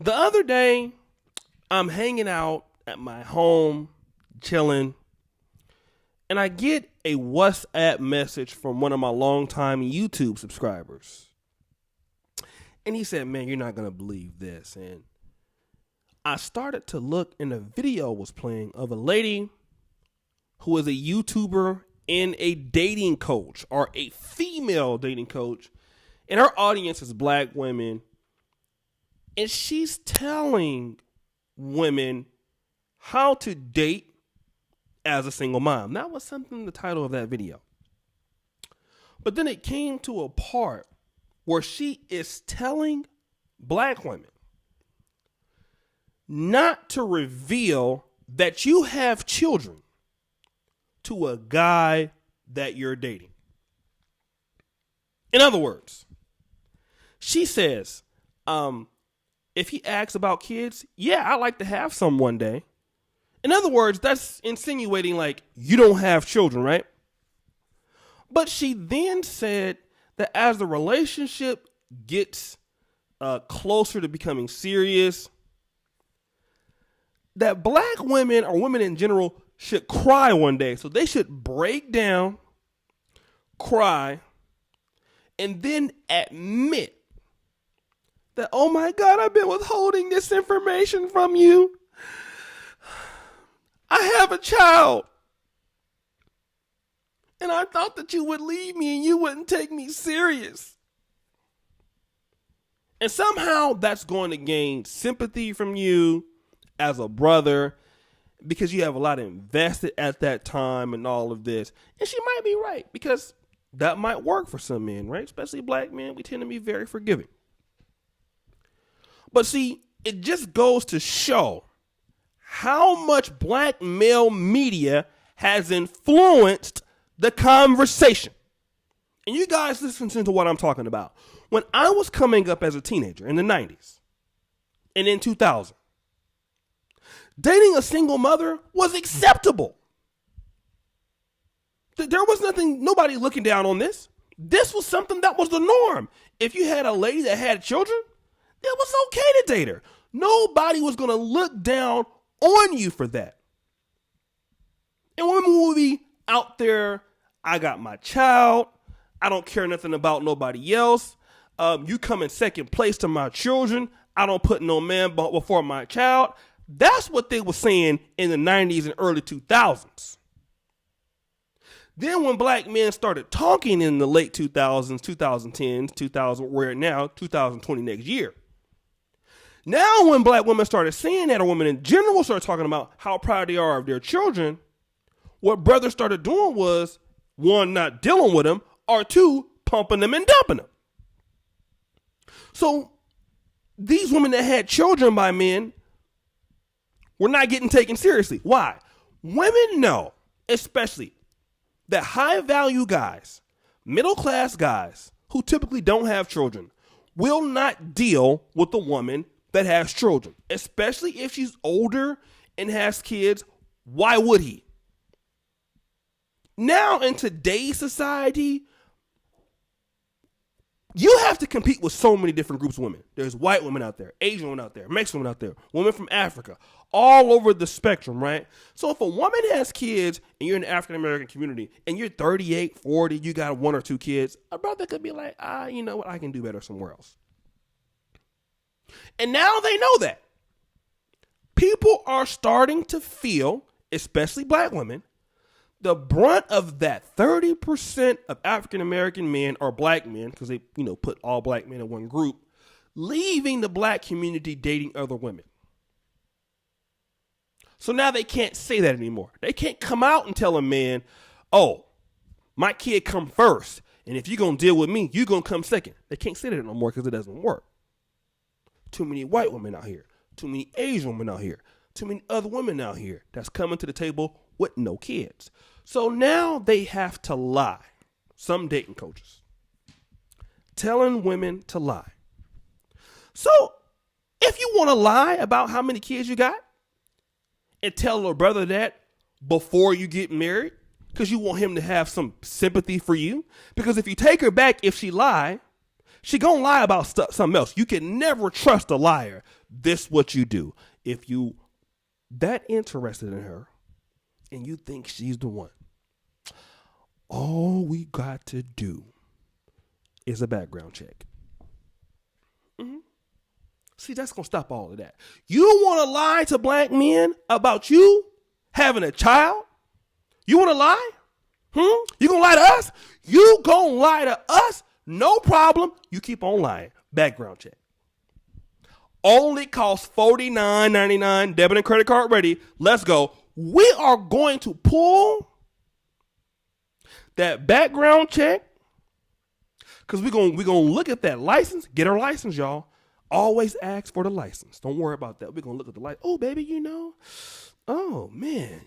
The other day, I'm hanging out at my home, chilling, and I get a WhatsApp message from one of my longtime YouTube subscribers. And he said, man, you're not going to believe this. And I started to look, and a video was playing of a lady who is a YouTuber and a dating coach, or a female dating coach. And her audience is black women. And she's telling women how to date as a single mom. That was something, the title of that video. But then it came to a part where she is telling black women not to reveal that you have children to a guy that you're dating. In other words, she says, if he asks about kids, yeah, I'd like to have some one day. In other words, that's insinuating like you don't have children, right? But she then said that as the relationship gets closer to becoming serious, that black women or women in general should cry one day. So they should break down, cry, and then admit that, oh my God, I've been withholding this information from you. I have a child. And I thought that you would leave me and you wouldn't take me serious. And somehow that's going to gain sympathy from you as a brother because you have a lot invested at that time and all of this. And she might be right because that might work for some men, right? Especially black men. We tend to be very forgiving. But see, it just goes to show how much black male media has influenced the conversation. And you guys listen to what I'm talking about. When I was coming up as a teenager in the 90s and in 2000, dating a single mother was acceptable. There was nobody looking down on this. This was something that was the norm. If you had a lady that had children, it was okay to date her. Nobody was going to look down on you for that. And women will be out there, I got my child, I don't care nothing about nobody else. You come in second place to my children. I don't put no man before my child. That's what they were saying in the 90s and early 2000s. Then when black men started talking in the late 2000s, 2010s, 2000, we're now 2020 next year. Now when black women started saying that, or women in general started talking about how proud they are of their children, what brothers started doing was, one, not dealing with them, or two, pumping them and dumping them. So these women that had children by men were not getting taken seriously. Why? Women know, especially, that high-value guys, middle-class guys, who typically don't have children, will not deal with the woman that has children, especially if she's older and has kids. Why would he? Now in today's society, you have to compete with so many different groups of women. There's white women out there, Asian women out there, Mexican women out there, women from Africa, all over the spectrum, right? So if a woman has kids and you're in the African-American community and you're 38, 40, you got one or two kids, a brother could be like, you know what, I can do better somewhere else. And now they know that. People are starting to feel, especially black women, the brunt of that. 30% of African-American men or black men, because they, put all black men in one group, leaving the black community dating other women. So now they can't say that anymore. They can't come out and tell a man, oh, my kid come first, and if you're going to deal with me, you're going to come second. They can't say that no more because it doesn't work. Too many white women out here. Too many Asian women out here. Too many other women out here that's coming to the table with no kids. So now they have to lie. Some dating coaches telling women to lie. So if you want to lie about how many kids you got and tell a brother that before you get married because you want him to have some sympathy for you, because if you take her back, if she lie, she gonna lie about something else. You can never trust a liar this what you do. If you that interested in her and you think she's the one, all we got to do is a background check. See, that's going to stop all of that. You want to lie to black men about you having a child? You want to lie? You going to lie to us? You going to lie to us? No problem. You keep on lying. Background check. Only costs $49.99. Debit and credit card ready. Let's go. We are going to pull that background check because we're going to look at that license. Get her license, y'all. Always ask for the license. Don't worry about that. We're going to look at the license. Oh, baby, oh, man,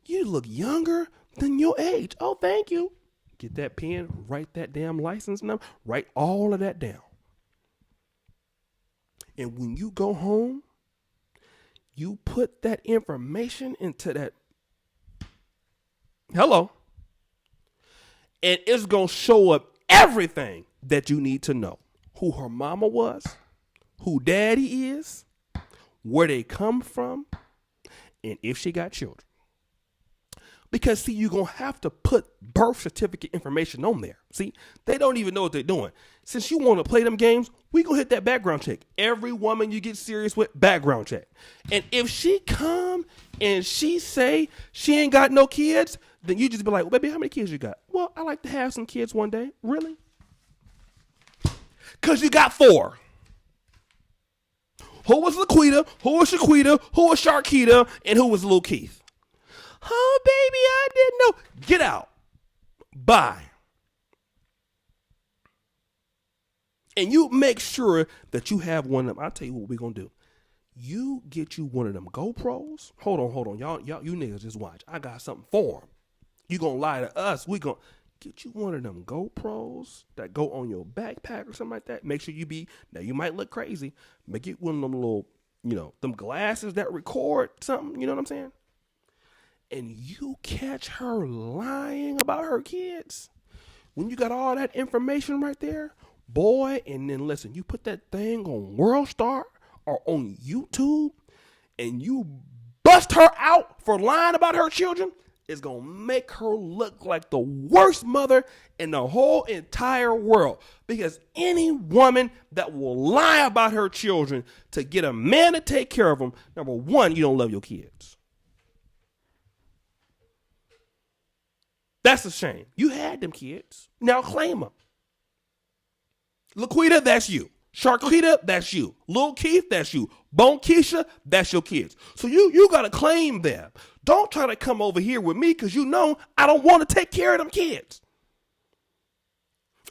you look younger than your age. Oh, thank you. Get that pen, write that damn license number, write all of that down. And when you go home, you put that information into that. Hello. And it's going to show up everything that you need to know. Who her mama was, who daddy is, where they come from, and if she got children. Because, see, you're going to have to put birth certificate information on there. See, they don't even know what they're doing. Since you want to play them games, we going to hit that background check. Every woman you get serious with, background check. And if she come and she say she ain't got no kids, then you just be like, well, baby, how many kids you got? Well, I like to have some kids one day. Really? Because you got 4. Who was Laquita? Who was Shaquita? Who was Sharkita? And who was Lil Keith? Oh, baby, I didn't know. Get out. Bye. And you make sure that you have one of them. I'll tell you what we're going to do. You get you one of them GoPros. Hold on. Y'all, you niggas just watch. I got something for them. You going to lie to us. We going to get you one of them GoPros that go on your backpack or something like that. Make sure now you might look crazy. But get one of them little, them glasses that record something. You know what I'm saying? And you catch her lying about her kids. When you got all that information right there, boy, and then listen, you put that thing on World Star or on YouTube and you bust her out for lying about her children, it's going to make her look like the worst mother in the whole entire world. Because any woman that will lie about her children to get a man to take care of them, number one, you don't love your kids. That's a shame. You had them kids. Now claim them. Laquita, that's you. Sharkita, that's you. Lil Keith, that's you. Bone Keisha, that's your kids. So you got to claim them. Don't try to come over here with me because I don't want to take care of them kids.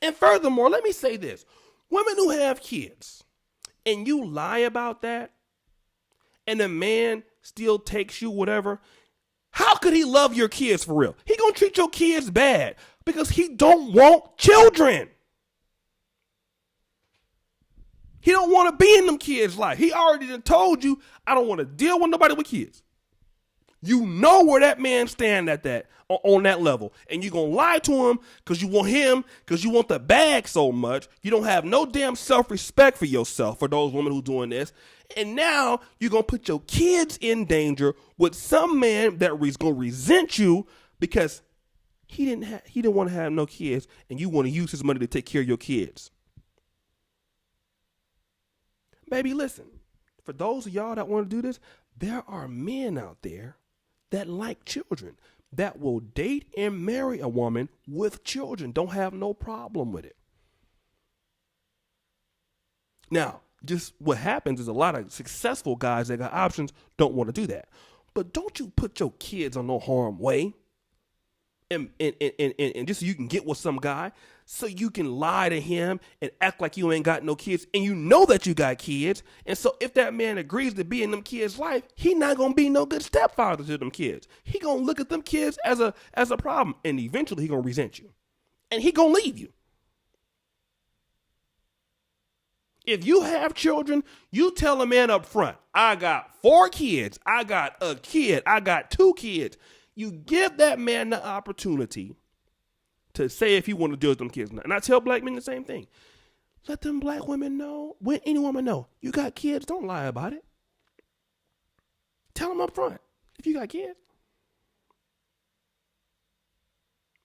And furthermore, let me say this. Women who have kids and you lie about that and the man still takes you whatever, how could he love your kids for real? He gonna treat your kids bad because he don't want children. He don't want to be in them kids' life. He already done told you, I don't want to deal with nobody with kids. You know where that man stand at that on that level, and you gonna lie to him because you want the bag so much. You don't have no damn self-respect for yourself. For those women who doing this. And now you're going to put your kids in danger with some man that is going to resent you because he didn't want to have no kids and you want to use his money to take care of your kids. Baby, listen, for those of y'all that want to do this, there are men out there that like children that will date and marry a woman with children. Don't have no problem with it. Now, just what happens is a lot of successful guys that got options don't want to do that. But don't you put your kids on no harm way and just so you can get with some guy so you can lie to him and act like you ain't got no kids and you know that you got kids. And so if that man agrees to be in them kids' life, he not going to be no good stepfather to them kids. He going to look at them kids as a problem and eventually he going to resent you and he going to leave you. If you have children, you tell a man up front, I got 4 kids, I got a kid, I got 2 kids. You give that man the opportunity to say if he want to deal with them kids or not. And I tell black men the same thing. Let them black women know, when any woman know, you got kids, don't lie about it. Tell them up front if you got kids.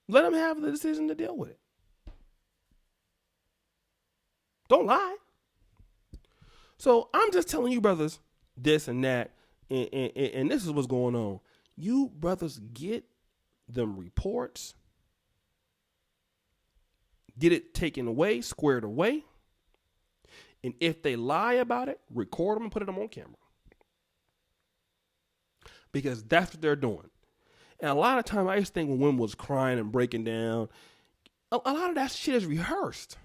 Let them have the decision to deal with it. Don't lie. So I'm just telling you brothers this and that, and this is what's going on. You brothers get them reports, get it taken away, squared away, and if they lie about it, record them and put them on camera. Because that's what they're doing. And a lot of times I used to think when women was crying and breaking down, a lot of that shit is rehearsed.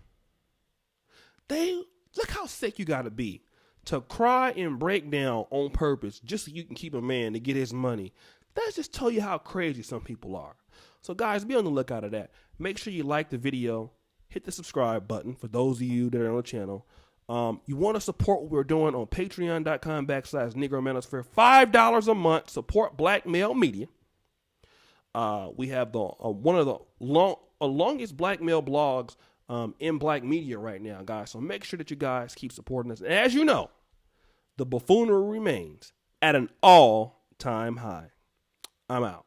Look how sick you got to be to cry and break down on purpose just so you can keep a man to get his money. That just tell you how crazy some people are. So guys, be on the lookout of that. Make sure you like the video. Hit the subscribe button for those of you that are on the channel. You want to support what we're doing on patreon.com/Negro Manosphere. $5 a month. Support Black Male Media. We have one of the longest black male blogs in black media right now, guys. So make sure that you guys keep supporting us. And as you know, the buffoonery remains at an all-time high. I'm out.